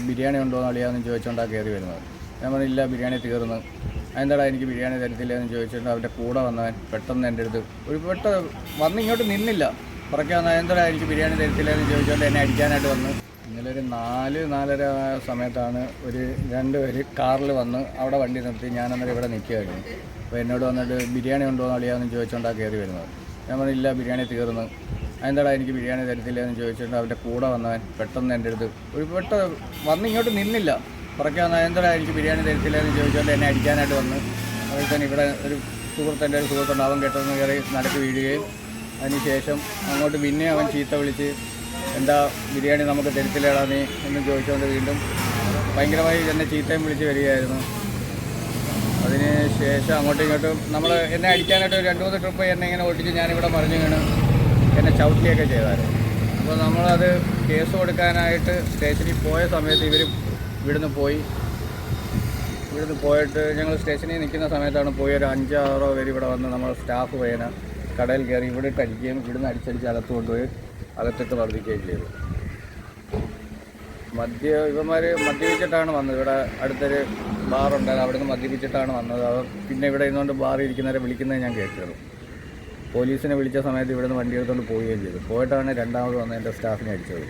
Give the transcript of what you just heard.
ബിരിയാണി ഉണ്ടോ എന്ന് അറിയാമെന്ന് ചോദിച്ചുകൊണ്ടാണ് കയറി വരുന്നത്. ഞാൻ പറഞ്ഞില്ല, ബിരിയാണി തീർന്നു. എന്താടാ എനിക്ക് ബിരിയാണി തരത്തില്ല എന്ന് ചോദിച്ചിട്ട് അവൻ്റെ കൂടെ വന്നവൻ പെട്ടെന്ന് എൻ്റെ അടുത്ത് വന്ന് ഇങ്ങോട്ട് നിന്നില്ല. പുറകെ വന്നാൽ എന്താടാ എനിക്ക് ബിരിയാണി തരത്തില്ല എന്ന് ചോദിച്ചുകൊണ്ട് എന്നെ അടിക്കാനായിട്ട് വന്ന്. ഇന്നലെ ഒരു 4-4:30 സമയത്താണ് ഒരു 2 പേര് കാറിൽ വന്ന് അവിടെ വണ്ടി നിർത്തി. ഞാനന്നേരം ഇവിടെ നിൽക്കുകയായിരുന്നു. അപ്പോൾ എന്നോട് വന്നിട്ട് ബിരിയാണി ഉണ്ടോ എന്ന് അറിയാമെന്ന് ചോദിച്ചുകൊണ്ടാണ് കയറി വരുന്നത്. ഞാൻ പറഞ്ഞില്ല, ബിരിയാണി തീർന്നു. എന്താടാ എനിക്ക് ബിരിയാണി തരത്തില്ല എന്ന് ചോദിച്ചിട്ട് അവൻ്റെ കൂടെ വന്നവൻ പെട്ടെന്ന് എൻ്റെ അടുത്ത് വന്ന് ഇങ്ങോട്ട് നിന്നില്ല. പുറകെ വന്നാൽ എന്താടാ എനിക്ക് ബിരിയാണി തരത്തില്ല എന്ന് ചോദിച്ചുകൊണ്ട് എന്നെ അടിക്കാനായിട്ട് വന്ന്. അതിൽ തന്നെ ഇവിടെ ഒരു സുഹൃത്തുണ്ട്, അവൻ കെട്ടുന്ന കയറി നടക്ക് വീഴുകയും അതിനുശേഷം അങ്ങോട്ട് പിന്നെ അവൻ ചീത്ത വിളിച്ച് എന്താ ബിരിയാണി നമുക്ക് തരത്തില്ലടാ നീ എന്ന് ചോദിച്ചുകൊണ്ട് വീണ്ടും ഭയങ്കരമായി എന്നെ ചീത്തയും വിളിച്ച് വരികയായിരുന്നു. അതിന് ശേഷം അങ്ങോട്ടും ഇങ്ങോട്ടും എന്നെ അടിക്കാനായിട്ട് 2-3 ട്രിപ്പ് എന്നെ ഇങ്ങനെ ഓടിച്ച് ഞാനിവിടെ മറിഞ്ഞു വീണ് എന്നെ ചവിട്ടിയൊക്കെ ചെയ്തായിരുന്നു. അപ്പോൾ നമ്മളത് കേസ് കൊടുക്കാനായിട്ട് സ്റ്റേഷനിൽ പോയ സമയത്ത് ഇവിടുന്ന് പോയിട്ട് ഞങ്ങൾ സ്റ്റേഷനിൽ നിൽക്കുന്ന സമയത്താണ് പോയി ഒരു 5-6 പേര് ഇവിടെ വന്ന് നമ്മൾ സ്റ്റാഫ് വേന കടയിൽ കയറി ഇവിടെ ഇട്ട് അടിക്കുകയും ഇവിടുന്ന് അടിച്ചടിച്ച് അകത്ത് കൊണ്ടുപോയി അകത്തിട്ട് മർദ്ദിക്കുകയും ചെയ്തു. ഇവന്മാർ മദ്യപിച്ചിട്ടാണ് വന്നത്. ഇവിടെ അടുത്തൊരു ബാറുണ്ടായിരുന്നു, അവിടെ നിന്ന് മദ്യപിച്ചിട്ടാണ് വന്നത്. അവർ പിന്നെ ഇവിടെ ഇരുന്നുകൊണ്ട് ബാറിൽ ഇരിക്കുന്നവരെ വിളിക്കുന്നത് ഞാൻ കേട്ടത്. പോലീസിനെ വിളിച്ച സമയത്ത് ഇവിടെ നിന്ന് വണ്ടി എടുത്തുകൊണ്ട് പോവുകയും ചെയ്തു. പോയിട്ടാണ് രണ്ടാമത് വന്ന് എൻ്റെ സ്റ്റാഫിനെ അടിച്ചത്.